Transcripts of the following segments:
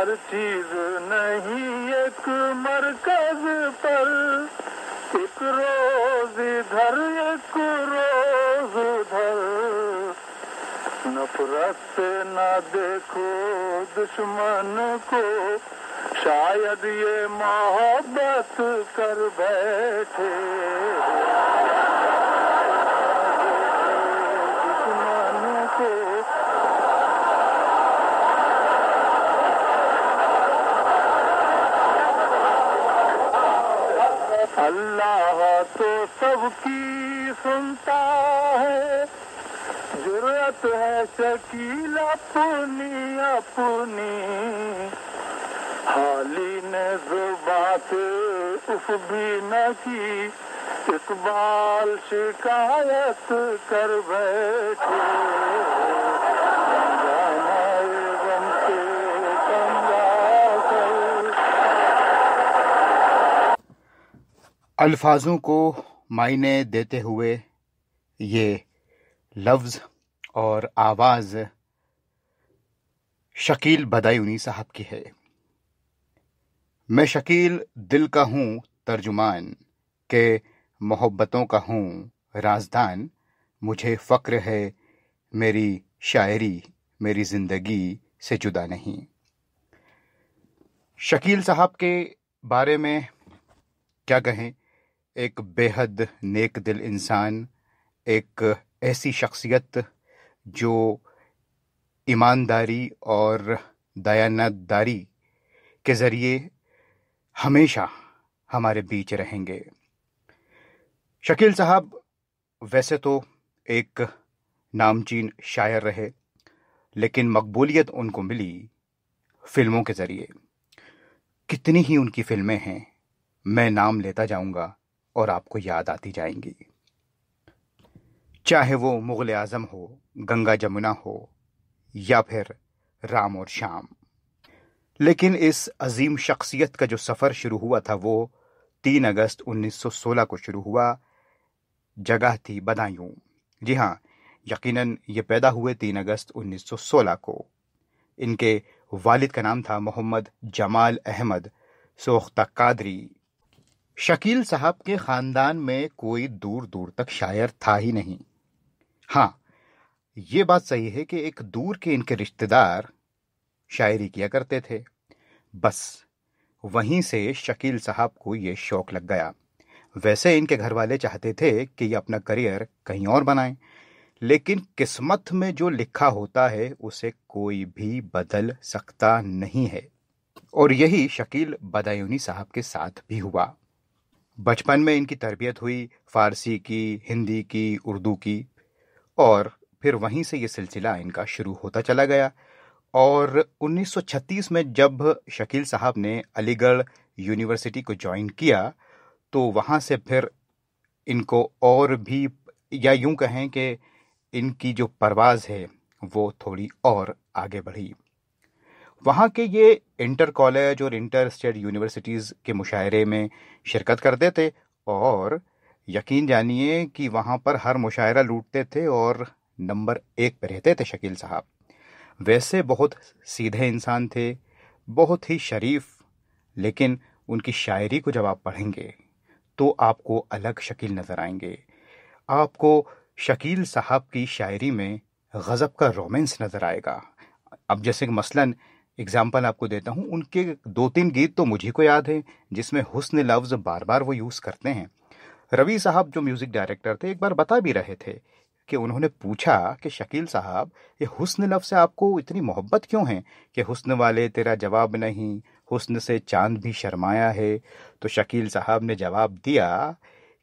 हर चीज नहीं एक मरकज पर, एक रोज इधर एक रोज उधर, नफरत से न देखो दुश्मन को, शायद ये मोहब्बत कर बैठे। दुश्मन को अल्लाह तो सबकी सुनता है, जुर्रत है शकील अपनी अपनी, हाली ने जुबां से उफ भी न की, इकबाल शिकायत कर बैठे। गम से कंगा कर। अल्फाजों को मायने देते हुए ये लफ्ज़ और आवाज़ शकील बदायूनी साहब की है। मैं शकील दिल का हूँ तर्जुमान, के मोहब्बतों का हूँ राजदान, मुझे फ़क्र है मेरी शायरी मेरी ज़िंदगी से जुदा नहीं। शकील साहब के बारे में क्या कहें, एक बेहद नेक दिल इंसान, एक ऐसी शख्सियत जो ईमानदारी और दयानतदारी के ज़रिए हमेशा हमारे बीच रहेंगे। शकील साहब वैसे तो एक नामचीन शायर रहे, लेकिन मकबूलियत उनको मिली फिल्मों के ज़रिए। कितनी ही उनकी फिल्में हैं, मैं नाम लेता जाऊंगा और आपको याद आती जाएंगी। चाहे वो मुग़ल आज़म हो, गंगा जमुना हो, या फिर राम और शाम। लेकिन इस अजीम शख्सियत का जो सफ़र शुरू हुआ था वो 3 अगस्त 1916 को शुरू हुआ। जगह थी बदायूं। जी हाँ, यकीनन ये पैदा हुए 3 अगस्त 1916 को। इनके वालिद का नाम था मोहम्मद जमाल अहमद सोख्ता कादरी। शकील साहब के ख़ानदान में कोई दूर दूर तक शायर था ही नहीं। हाँ, ये बात सही है कि एक दूर के इनके रिश्तेदार शायरी किया करते थे। बस वहीं से शकील साहब को ये शौक लग गया। वैसे इनके घर वाले चाहते थे कि ये अपना करियर कहीं और बनाएं, लेकिन किस्मत में जो लिखा होता है उसे कोई भी बदल सकता नहीं है। और यही शकील बदायूनी साहब के साथ भी हुआ। बचपन में इनकी तरबियत हुई फ़ारसी की, हिंदी की, उर्दू की, और फिर वहीं से ये सिलसिला इनका शुरू होता चला गया। और 1936 में जब शकील साहब ने अलीगढ़ यूनिवर्सिटी को ज्वाइन किया, तो वहाँ से फिर इनको और भी, या यूं कहें कि इनकी जो परवाज़ है वो थोड़ी और आगे बढ़ी। वहाँ के ये इंटर कॉलेज और इंटर स्टेट यूनिवर्सिटीज़ के मुशायरे में शिरकत करते थे, और यकीन जानिए कि वहाँ पर हर मुशायरा लूटते थे और नंबर 1 पे रहते थे शकील साहब। वैसे बहुत सीधे इंसान थे, बहुत ही शरीफ, लेकिन उनकी शायरी को जब आप पढ़ेंगे तो आपको अलग शकील नज़र आएंगे। आपको शकील साहब की शायरी में गज़ब का रोमांस नज़र आएगा। अब जैसे कि मसलन एग्जाम्पल आपको देता हूँ, उनके 2-3 गीत तो मुझे को याद हैं जिसमें हुस्न लफ्ज़ बार बार वो यूज़ करते हैं। रवि साहब जो म्यूज़िक डायरेक्टर थे, एक बार बता भी रहे थे कि उन्होंने पूछा कि शकील साहब, ये हुस्न लफ्ज़ से आपको इतनी मोहब्बत क्यों है कि हुस्न वाले तेरा जवाब नहीं, हुस्न से चांद भी शर्माया है। तो शकील साहब ने जवाब दिया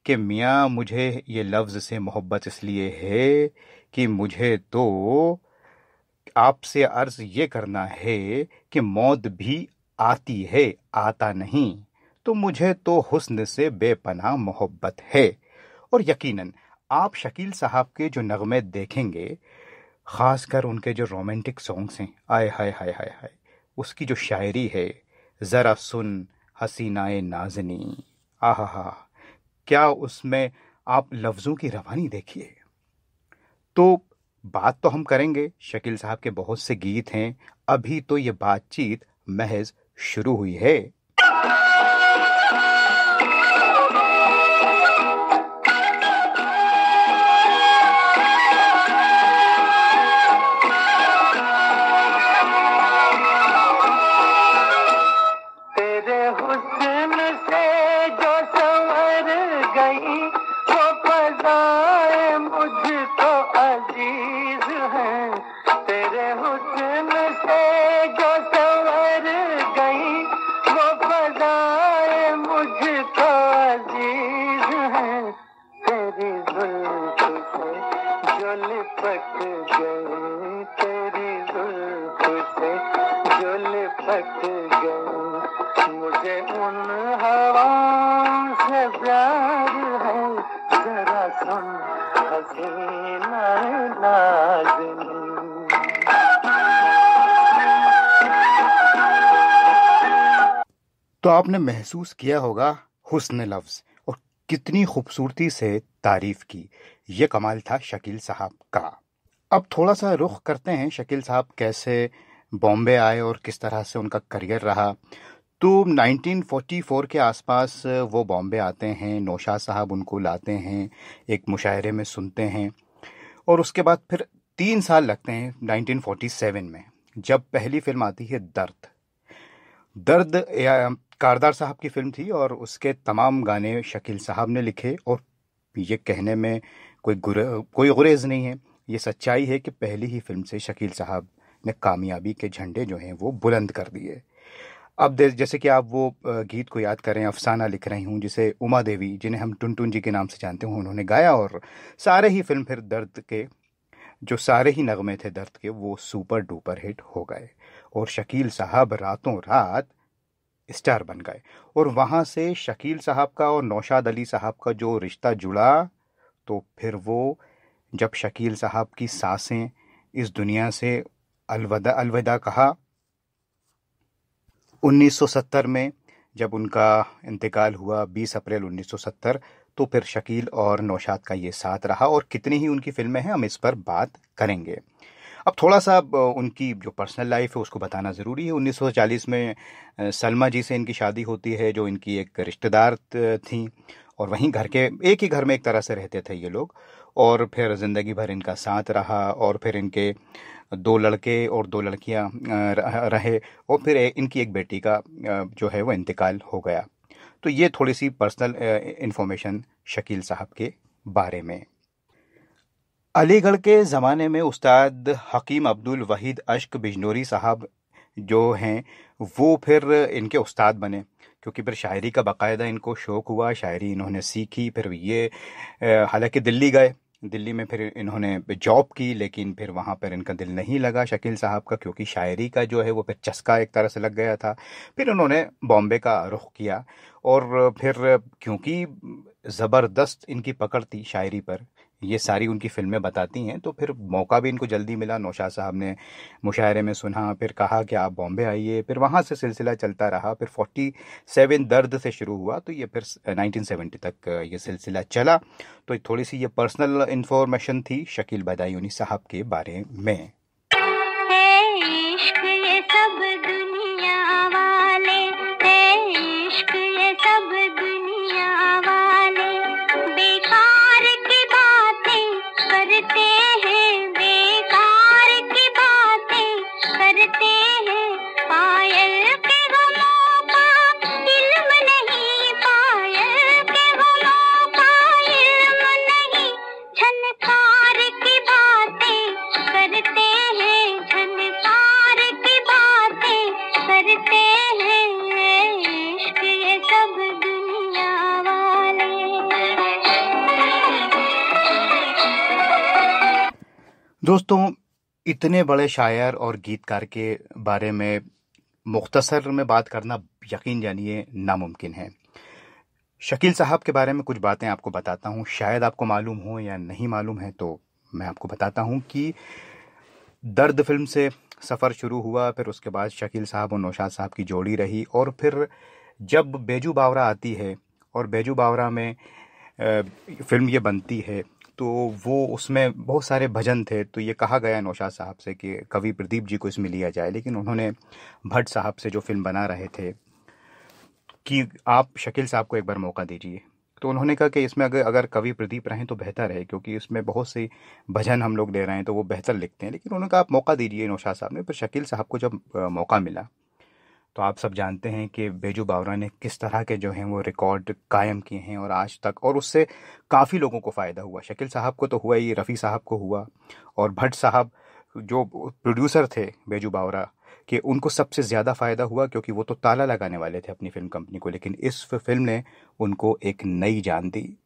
कि मियाँ, मुझे ये लफ्ज़ से मोहब्बत इसलिए है कि मुझे तो आपसे अर्ज़ ये करना है कि मौत भी आती है, आता नहीं, तो मुझे तो हुस्न से बेपनाह मोहब्बत है। और यकीनन आप शकील साहब के जो नगमे देखेंगे, ख़ासकर उनके जो रोमांटिक सॉन्ग्स हैं, आय हाय हाय हाय हाय, उसकी जो शायरी है, ज़रा सुन हसीनाए नाज़नी, आहा हा, क्या उसमें आप लफ्ज़ों की रवानी देखिए। तो बात तो हम करेंगे, शकील साहब के बहुत से गीत हैं। अभी तो ये बातचीत महज शुरू हुई है। तेरे हुस्न से जो संवर गई वो फज़ाएं मुझको अजीज हैं। तेरे हुस्न से जो संवर गई वो फज़ाएं मुझको अजीज हैं। तेरी जुल्फ से जो लिपट गई, तेरी जुल्फ से जो लिपट गई, मुझे उन हवाओं से प्यार है। जरा सुन हसीना नाज़िनी। तो आपने महसूस किया होगा हुस्न लफ्ज और कितनी खूबसूरती से तारीफ की। ये कमाल था शकील साहब का। अब थोड़ा सा रुख करते हैं शकील साहब कैसे बॉम्बे आए और किस तरह से उनका करियर रहा। तो 1944 के आसपास वो बॉम्बे आते हैं, नौशाद साहब उनको लाते हैं, एक मुशायरे में सुनते हैं और उसके बाद फिर 3 साल लगते हैं 1947 में, जब पहली फिल्म आती है दर्द। दर्द कारदार साहब की फिल्म थी और उसके तमाम गाने शकील साहब ने लिखे। और ये कहने में कोई गुरेज नहीं है, ये सच्चाई है कि पहली ही फिल्म से शकील साहब ने कामयाबी के झंडे जो हैं वो बुलंद कर दिए। अब जैसे कि आप वो गीत को याद करें, अफसाना लिख रही हूँ, जिसे उमा देवी, जिन्हें हम टुनटुन जी के नाम से जानते हैं, उन्होंने गाया और सारे ही फिल्म फिर दर्द के जो सारे ही नगमे थे दर्द के वो सुपर डुपर हिट हो गए और शकील साहब रातों रात स्टार बन गए। और वहाँ से शकील साहब का और नौशाद अली साहब का जो रिश्ता जुड़ा, तो फिर वो जब शकील साहब की सांसें इस दुनिया से अलविदा कहा 1970 में, जब उनका इंतकाल हुआ 20 अप्रैल 1970, तो फिर शकील और नौशाद का ये साथ रहा और कितनी ही उनकी फिल्में हैं, हम इस पर बात करेंगे। अब थोड़ा सा उनकी जो पर्सनल लाइफ है उसको बताना ज़रूरी है। 1940 में सलमा जी से इनकी शादी होती है, जो इनकी एक रिश्तेदार थी और वहीं एक ही घर में एक तरह से रहते थे ये लोग। और फिर ज़िंदगी भर इनका साथ रहा और फिर इनके 2 लड़के और 2 लड़कियां रहे और फिर इनकी एक बेटी का जो है वो इंतकाल हो गया। तो ये थोड़ी सी पर्सनल इंफॉर्मेशन शकील साहब के बारे में। अलीगढ़ के ज़माने में उस्ताद हकीम अब्दुल वहीद अश्क बिजनौरी साहब जो हैं वो फिर इनके उस्ताद बने, क्योंकि फिर शायरी का बाकायदा इनको शौक़ हुआ, शायरी इन्होंने सीखी। फिर ये हालांकि दिल्ली गए, दिल्ली में फिर इन्होंने जॉब की, लेकिन फिर वहाँ पर इनका दिल नहीं लगा शकील साहब का, क्योंकि शायरी का जो है वो फिर चस्का एक तरह से लग गया था। फिर उन्होंने बॉम्बे का रुख किया और फिर क्योंकि ज़बरदस्त इनकी पकड़ थी शायरी पर, ये सारी उनकी फिल्में बताती हैं, तो फिर मौका भी इनको जल्दी मिला। नौशाद साहब ने मुशायरे में सुना, फिर कहा कि आप बॉम्बे आइए। फिर वहाँ से सिलसिला चलता रहा। फिर 47 दर्द से शुरू हुआ, तो ये फिर 1970 तक ये सिलसिला चला। तो थोड़ी सी ये पर्सनल इन्फॉर्मेशन थी शकील बदायूनी साहब के बारे में। दोस्तों, इतने बड़े शायर और गीतकार के बारे में मुख्तसर में बात करना यकीन जानिए नामुमकिन है। शकील साहब के बारे में कुछ बातें आपको बताता हूँ, शायद आपको मालूम हो या नहीं मालूम है, तो मैं आपको बताता हूँ कि दर्द फिल्म से सफ़र शुरू हुआ, फिर उसके बाद शकील साहब और नौशाद साहब की जोड़ी रही। और फिर जब बेजू बावरा आती है और बेजू बावरा में फिल्म ये बनती है, तो वो उसमें बहुत सारे भजन थे। तो ये कहा गया नौशाद साहब से कि कवि प्रदीप जी को इसमें लिया जाए, लेकिन उन्होंने भट्ट साहब से जो फिल्म बना रहे थे कि आप शकील साहब को एक बार मौका दीजिए, तो उन्होंने कहा कि इसमें अगर अगर कवि प्रदीप रहें तो बेहतर है, क्योंकि इसमें बहुत सी भजन हम लोग दे रहे हैं तो वो बेहतर लिखते हैं। लेकिन उन्होंने कहा आप मौका दीजिए नौशाद साहब ने। पर शकील साहब को जब मौका मिला, तो आप सब जानते हैं कि बेजू बावरा ने किस तरह के जो हैं वो रिकॉर्ड कायम किए हैं और आज तक, और उससे काफ़ी लोगों को फ़ायदा हुआ। शकील साहब को तो हुआ ही, रफ़ी साहब को हुआ, और भट्ट साहब जो प्रोड्यूसर थे बेजू बावरा कि उनको सबसे ज़्यादा फ़ायदा हुआ, क्योंकि वो तो ताला लगाने वाले थे अपनी फिल्म कंपनी को, लेकिन इस फिल्म ने उनको एक नई जान दी।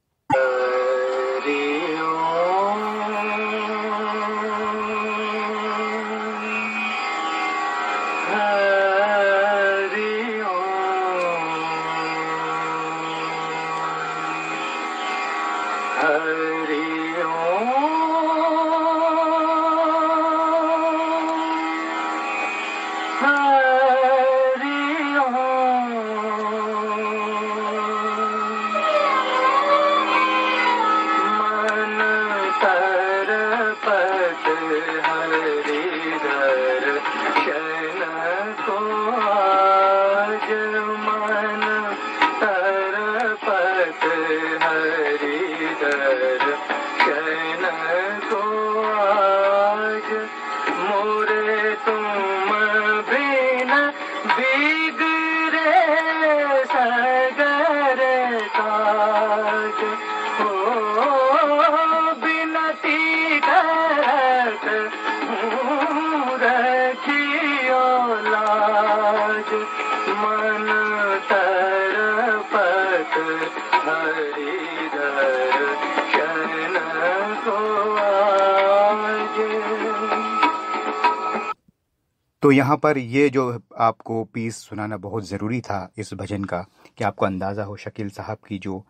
तो यहाँ पर ये जो आपको पीस सुनाना बहुत ज़रूरी था इस भजन का, कि आपको अंदाज़ा हो शकील साहब की जो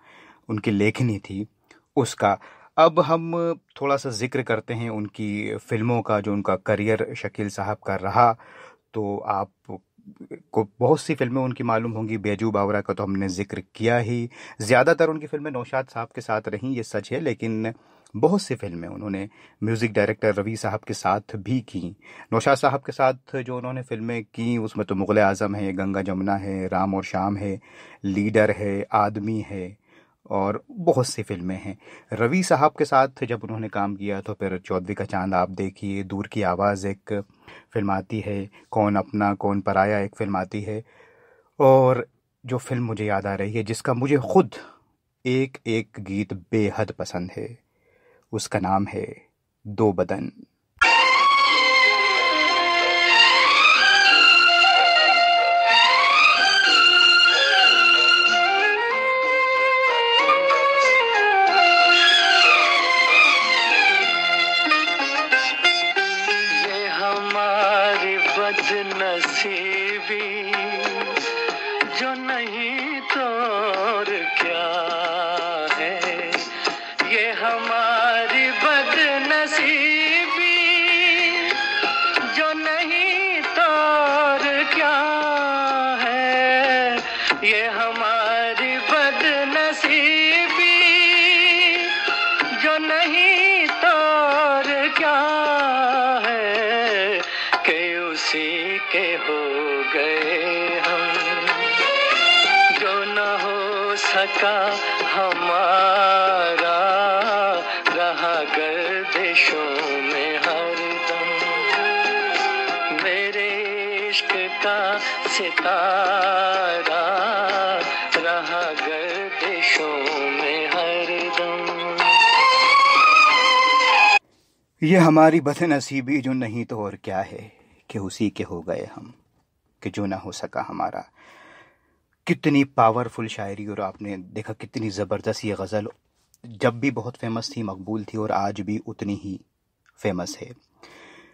उनकी लेखनी थी उसका। अब हम थोड़ा सा जिक्र करते हैं उनकी फ़िल्मों का, जो उनका करियर शकील साहब का रहा। तो आप को बहुत सी फ़िल्में उनकी मालूम होंगी। बेजू बावरा का तो हमने ज़िक्र किया ही। ज़्यादातर उनकी फ़िल्में नौशाद साहब के साथ रहीं, ये सच है, लेकिन बहुत सी फिल्में उन्होंने म्यूज़िक डायरेक्टर रवि साहब के साथ भी की। नौशाद साहब के साथ जो उन्होंने फिल्में की उसमें तो मुग़ल आज़म है, गंगा जमुना है, राम और शाम है, लीडर है, आदमी है, और बहुत सी फिल्में हैं। रवि साहब के साथ जब उन्होंने काम किया तो फिर चौधरी का चांद आप देखिए, दूर की आवाज़ एक फिल्म आती है, कौन अपना कौन पराया एक फिल्म आती है, और जो फिल्म मुझे याद आ रही है जिसका मुझे खुद एक एक गीत बेहद पसंद है, उसका नाम है दो बदन। ये हमारी बदनसीबी जो नहीं तो और क्या है, ये हमारी बदनसीबी जो नहीं तो और क्या है, ये हमारी बदनसीबी जो नहीं तो और क्या है, कि उसी के हो गए हम जो न हो सका हमारा, रहा गर्दिशों में हरदम मेरे इश्क का सितारा, रहा गर्दिशों में हरदम। ये हमारी बदनसीबी जो नहीं तो और क्या है, कि उसी के हो गए हम, कि जो ना हो सका हमारा। कितनी पावरफुल शायरी, और आपने देखा कितनी ज़बरदस्त ये गज़ल जब भी बहुत फेमस थी, मकबूल थी, और आज भी उतनी ही फेमस है।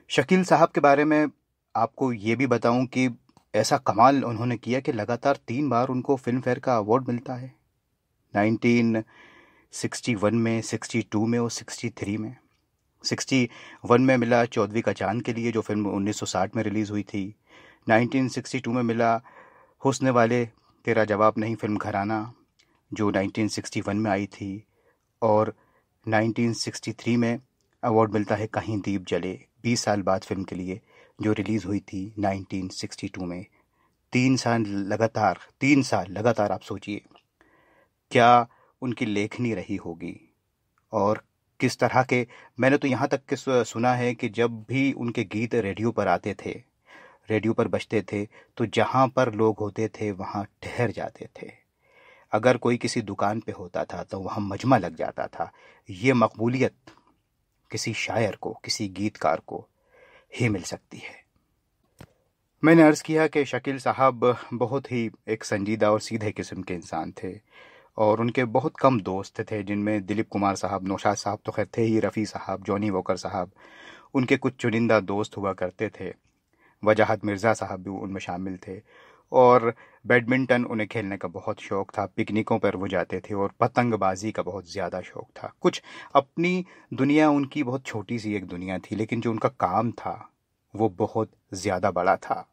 शकील साहब के बारे में आपको ये भी बताऊं कि ऐसा कमाल उन्होंने किया कि लगातार 3 बार उनको फिल्म फेयर का अवार्ड मिलता है। 1961 में, 62 में और 63 में। 61 में मिला चौधरी का चांद के लिए, जो फिल्म 1960 में रिलीज़ हुई थी। 1962 में मिला हुस्न वाले तेरा जवाब नहीं फिल्म घराना, जो 1961 में आई थी। और 1963 में अवार्ड मिलता है कहीं दीप जले, 20 साल बाद फिल्म के लिए, जो रिलीज हुई थी 1962 में। 3 साल लगातार आप सोचिए क्या उनकी लेखनी रही होगी, और किस तरह के, मैंने तो यहाँ तक कि सुना है कि जब भी उनके गीत रेडियो पर आते थे, रेडियो पर बजते थे, तो जहाँ पर लोग होते थे वहाँ ठहर जाते थे। अगर कोई किसी दुकान पे होता था तो वहाँ मजमा लग जाता था। ये मकबूलियत किसी शायर को, किसी गीतकार को ही मिल सकती है। मैंने अर्ज़ किया कि शकील साहब बहुत ही एक संजीदा और सीधे किस्म के इंसान थे, और उनके बहुत कम दोस्त थे, जिनमें दिलीप कुमार साहब, नौशाद साहब तो खैर थे ही, रफ़ी साहब, जॉनी वॉकर साहब, उनके कुछ चुनिंदा दोस्त हुआ करते थे। वजाहत मिर्ज़ा साहब भी उनमें शामिल थे, और बैडमिंटन उन्हें खेलने का बहुत शौक़ था, पिकनिकों पर वो जाते थे, और पतंगबाजी का बहुत ज़्यादा शौक़ था। कुछ अपनी दुनिया, उनकी बहुत छोटी सी एक दुनिया थी, लेकिन जो उनका काम था वो बहुत ज़्यादा बड़ा था।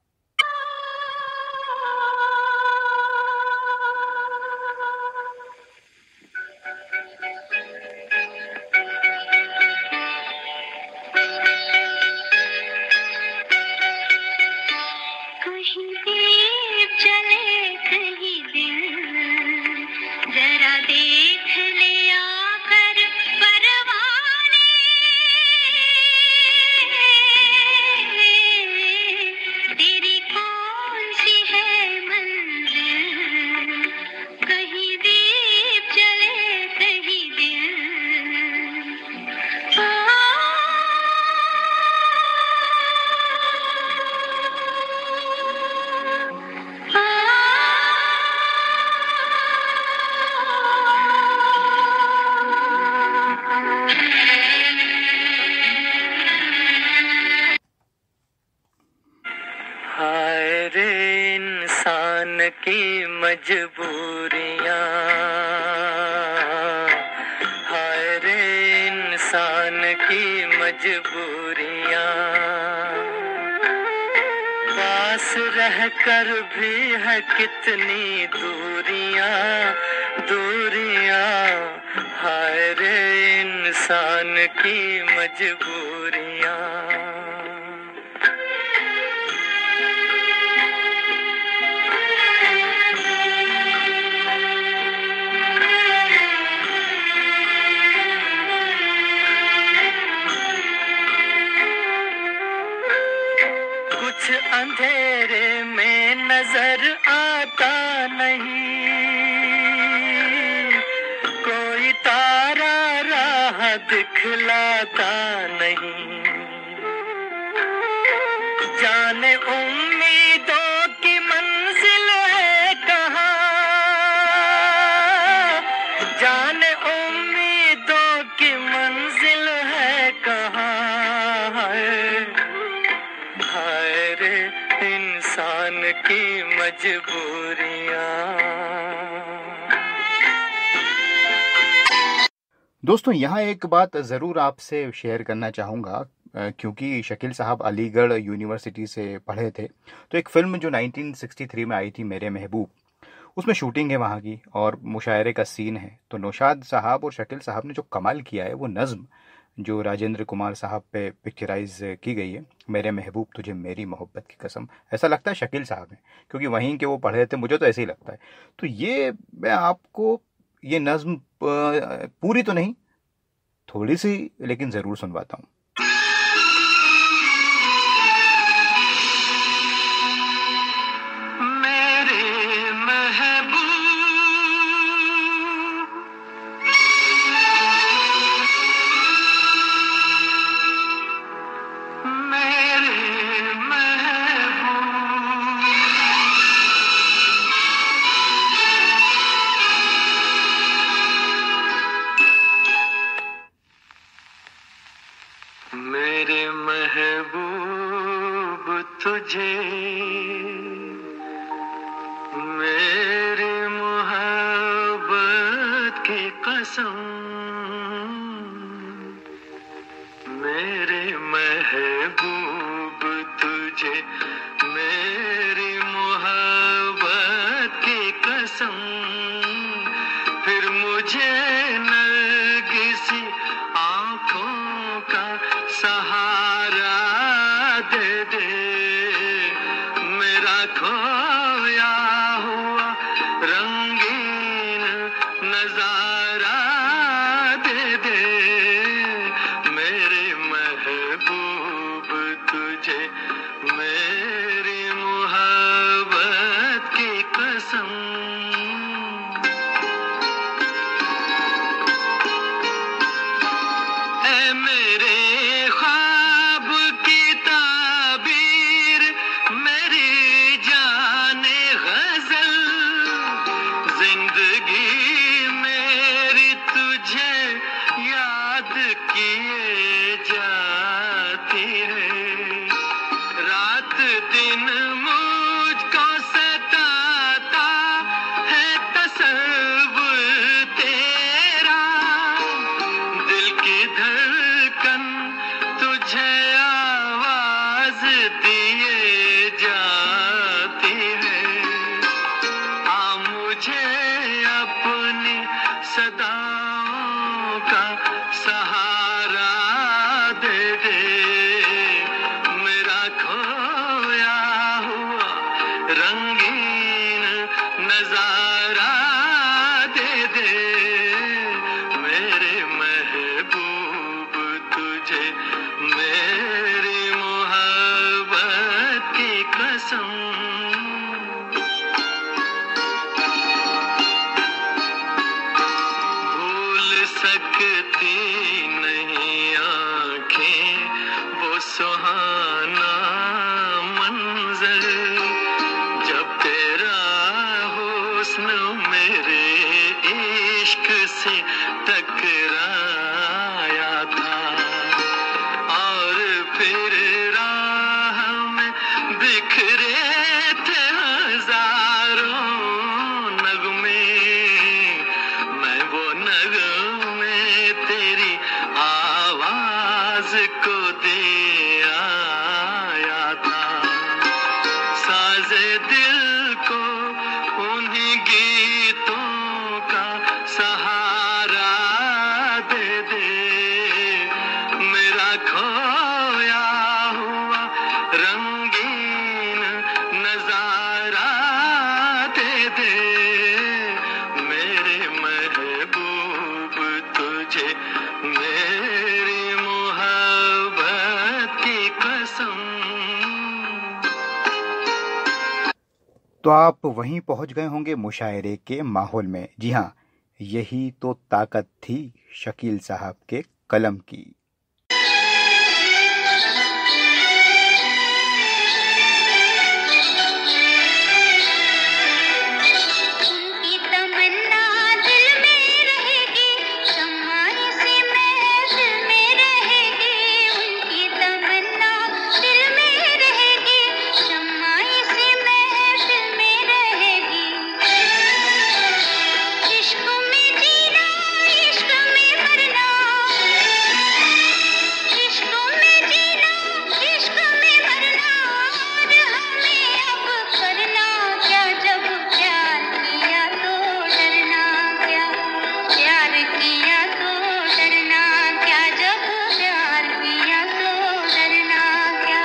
हाय रे इंसान की मजबूरियां, हाय रे इंसान की मजबूरियां, पास रहकर भी है कितनी दूरियां, दूरियां, हाय रे इंसान की मजबूरियां। अंधेरे में नजर आता नहीं, कोई तारा राह दिखलाता नहीं, जाने उम्मीदों की मंजिल है कहाँ, जाने उम्मीदों की मंजिल है कहाँ, हाय रे इंसान की मजबूरियां। दोस्तों, यहाँ एक बात ज़रूर आपसे शेयर करना चाहूँगा, क्योंकि शकील साहब अलीगढ़ यूनिवर्सिटी से पढ़े थे, तो एक फ़िल्म जो 1963 में आई थी, मेरे महबूब, उसमें शूटिंग है वहाँ की, और मुशायरे का सीन है। तो नौशाद साहब और शकील साहब ने जो कमाल किया है, वो नज़्म जो राजेंद्र कुमार साहब पे पिक्चराइज की गई है, मेरे महबूब तुझे मेरी मोहब्बत की कसम, ऐसा लगता है शकील साहब हैं, क्योंकि वहीं के वो पढ़े थे, मुझे तो ऐसे ही लगता है। तो ये मैं आपको ये नज़्म पूरी तो नहीं, थोड़ी सी लेकिन ज़रूर सुनवाता हूँ। मेरे महबूब तुझे मेरी मोहब्बत की कसम, मेरे महबूब तुझे मेरी मोहब्बत की कसम, फिर मुझे नरगिसी खोया हुआ रंगीन नजारा दे दे मेरे महबूब तुझे मेरी मोहब्बत की कसम। ऐ मेरे ख्वाब की ताबीर मेरी जाने गजल जिंदगी मेरी तुझे याद किए जाती है। रात दिन मुझको सताता है तसव्वुर तेरा दिल की धड़कन तुझे आवाज दिए जाती है। आ मुझे अपनी सदाओं का सहारा दे दे मेरा खोया हुआ रंगीन नजारा दे दे मेरे महबूब तुझे मेरी मोहब्बत की कसम। भूल सकती नहीं आंखें वो सुहाना मंजर जब तेरा हुस्न मेरे इश्क से टकराया था और फिर राह में बिखरे थे हजारों नगमे मैं वो नगमे तेरी आवाज को दे आया था। साजे दिल को उन्हीं गीतों का सहारा दे दे मेरा खोया हुआ रंगीन नजारा दे दे मेरे महबूब तुझे मेरी मोहब्बत की कसम। तो आप वहीं पहुंच गए होंगे मुशायरे के माहौल में। जी हाँ, यही तो ताकत थी शकील साहब के कलम की। उनकी तमन्ना दिल में रहेगी शम्माए से महफिल में रहेगी। उनकी तमन्ना दिल में रहेगी शम्माए से महफिल में रहेगी। इश्क में जीना इश्क में मरना इश्क में जीना इश्क में मरना और हमें अब करना क्या जब प्यार किया तो डरना क्या। प्यार किया तो डरना क्या जब प्यार किया तो डरना क्या।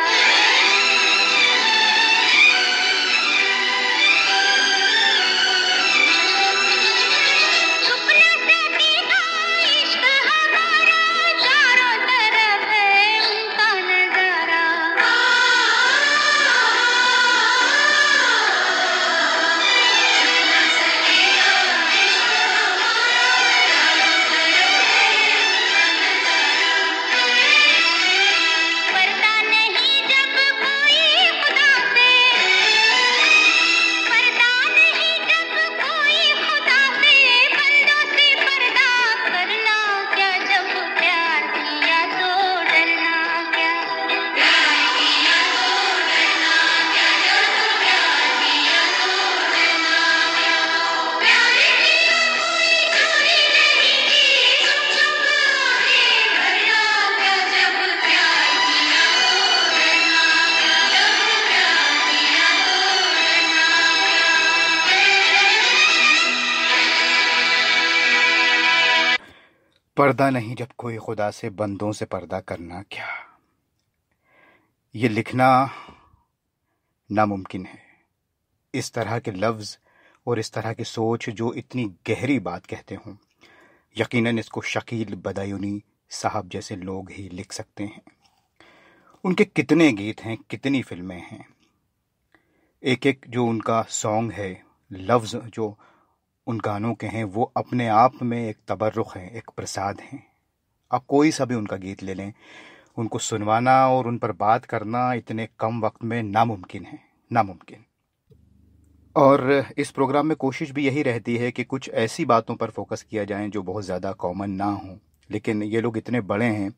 छुप न सकेगा इश्क हमारा चारों तरफ है उनका नजारा। पर्दा नहीं जब कोई खुदा से पर्दा नहीं जब कोई खुदा से बंदों से पर्दा करना क्या जब प्यार किया तो डरना क्या। प्यार किया तो डरना क्या जब प्यार किया तो डरना क्या। प्यार की कोई चोरी नहीं की छुप छुप आंखें भरना क्या जब प्यार किया तो डरना क्या जब प्यार किया तो डरना क्या। पर्दा नहीं जब कोई खुदा से बंदों से पर्दा करना क्या। ये लिखना नामुमकिन है, इस तरह के लफ्ज़ और इस तरह की सोच जो इतनी गहरी बात कहते हों, यकीनन इसको शकील बदायूनी साहब जैसे लोग ही लिख सकते हैं। उनके कितने गीत हैं, कितनी फिल्में हैं, एक एक जो उनका सॉन्ग है, लफ्ज़ जो उन गानों के हैं, वो अपने आप में एक तबर्रुख है, एक प्रसाद हैं। आप कोई सा भी उनका गीत ले लें, उनको सुनवाना और उन पर बात करना इतने कम वक्त में नामुमकिन है, नामुमकिन। और इस प्रोग्राम में कोशिश भी यही रहती है कि कुछ ऐसी बातों पर फोकस किया जाए जो बहुत ज़्यादा कॉमन ना हो, लेकिन ये लोग इतने बड़े हैं,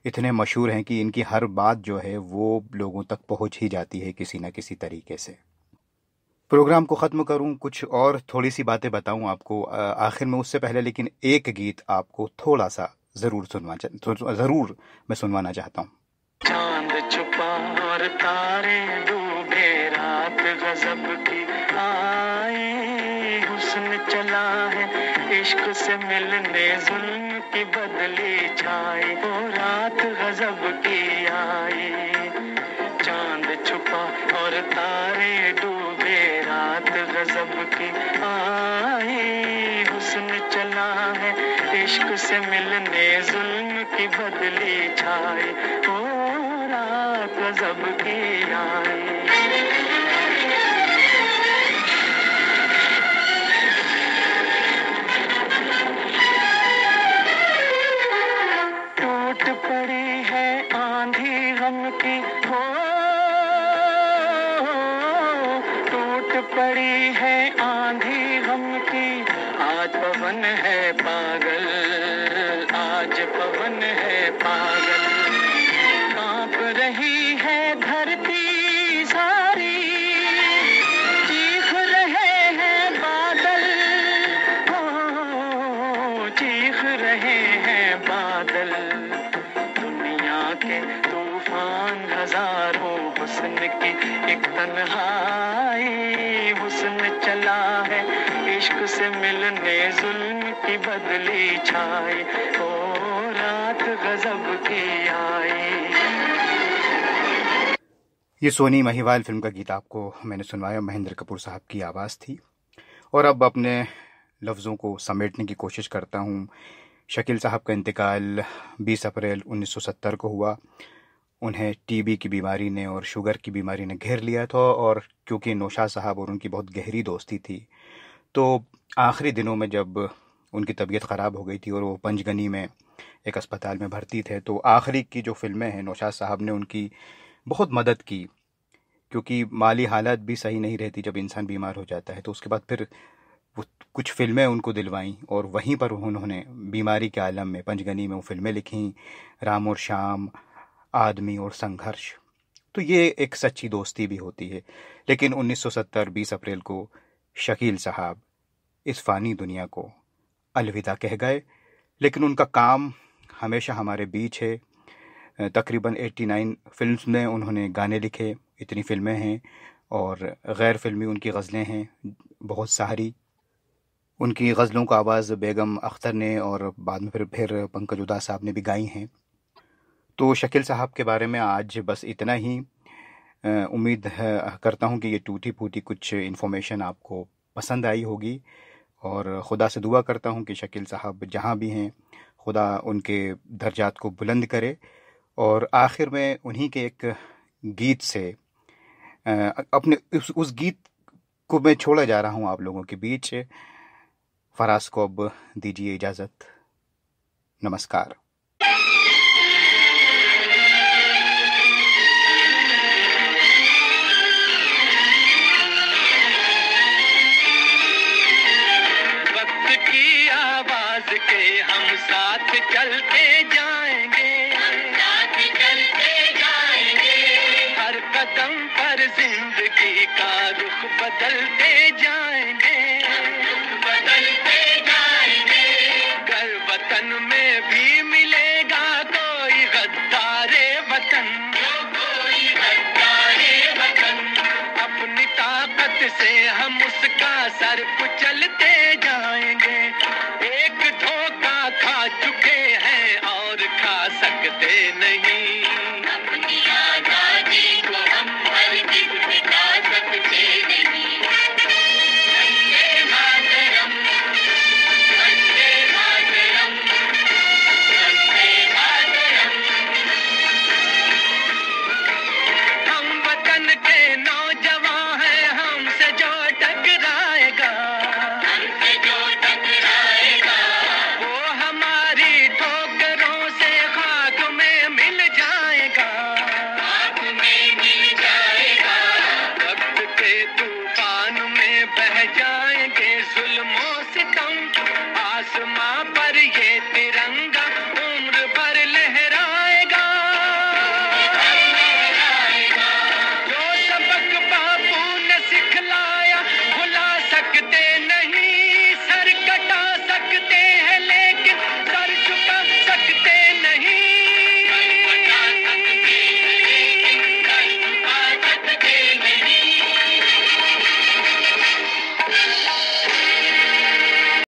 इतने मशहूर हैं कि इनकी हर बात जो है वो लोगों तक पहुंच ही जाती है किसी न किसी तरीके से। प्रोग्राम को ख़त्म करूं, कुछ और थोड़ी सी बातें बताऊं आपको आखिर में, उससे पहले लेकिन एक गीत आपको थोड़ा सा ज़रूर मैं सुनवाना चाहता हूं। चांद छुपा और तारे डूबे, रात गजब की आए, हुस्न चला है इश्क से मिलने, जुल्म की बदली छाए, वो रात गजब की आई। चांद छुपा और तारे डूबे, रात गजब की आई, हुस्न चला है इश्क से मिलने, जुल्म की बदली छाए, ओ रात गजब की आई। टूट पड़ी है आंधी गम की, हो टूट पड़ी है आंधी गम की, आज पवन है पागल, आज पवन है पागल, कांप रही है धरती सारी, चीख रहे हैं बादल, हो चीख रहे हैं बादल, दुनिया के तूफान हजारों, हुस्न की एक तन्हाई, हुस्न चला है इश्क से मिलने, जुल्म की बदली छाई, ओ रात गजब की आई। ये सोनी महिवाल फिल्म का गीत आपको मैंने सुनवाया, महेंद्र कपूर साहब की आवाज़ थी। और अब अपने लफ्ज़ों को समेटने की कोशिश करता हूँ। शकील साहब का इंतकाल 20 अप्रैल 1970 को हुआ। उन्हें टीबी की बीमारी ने और शुगर की बीमारी ने घेर लिया था, और क्योंकि नौशाद साहब और उनकी बहुत गहरी दोस्ती थी, तो आखिरी दिनों में जब उनकी तबीयत ख़राब हो गई थी और वो पंजगनी में एक अस्पताल में भर्ती थे, तो आखिरी की जो फिल्में हैं नौशाद साहब ने उनकी बहुत मदद की, क्योंकि माली हालत भी सही नहीं रहती जब इंसान बीमार हो जाता है। तो उसके बाद फिर वो कुछ फिल्में उनको दिलवाईं, और वहीं पर उन्होंने बीमारी के आलम में पंजगनी में वो फिल्में लिखीं, राम और श्याम, आदमी और संघर्ष। तो ये एक सच्ची दोस्ती भी होती है। लेकिन 1970 20 अप्रैल को शकील साहब इस फ़ानी दुनिया को अलविदा कह गए, लेकिन उनका काम हमेशा हमारे बीच है। तकरीबन 89 फिल्म्स में उन्होंने गाने लिखे, इतनी फिल्में हैं, और गैर फिल्मी उनकी गज़लें हैं बहुत सारी। उनकी गज़लों का आवाज़ बेगम अख्तर ने और बाद में फिर पंकज उदास साहब ने भी गाई हैं। तो शकील साहब के बारे में आज बस इतना ही। उम्मीद करता हूँ कि ये टूटी फूटी कुछ इन्फॉर्मेशन आपको पसंद आई होगी, और ख़ुदा से दुआ करता हूँ कि शकील साहब जहाँ भी हैं, खुदा उनके दर्जात को बुलंद करे। और आखिर में उन्हीं के एक गीत से अपने उस गीत को मैं छोड़ा जा रहा हूँ आप लोगों के बीच। फराज को अब दीजिए इजाज़त। नमस्कार। हम साथ चलते जाएंगे, साथ चलते जाएंगे, हर कदम पर जिंदगी का रुख बदलते जाएंगे, बदलते जाएंगे। घर वतन में भी मिलेगा कोई गद्दारे वतन, कोई गद्दारे वतन, अपनी ताकत से हम उसका सर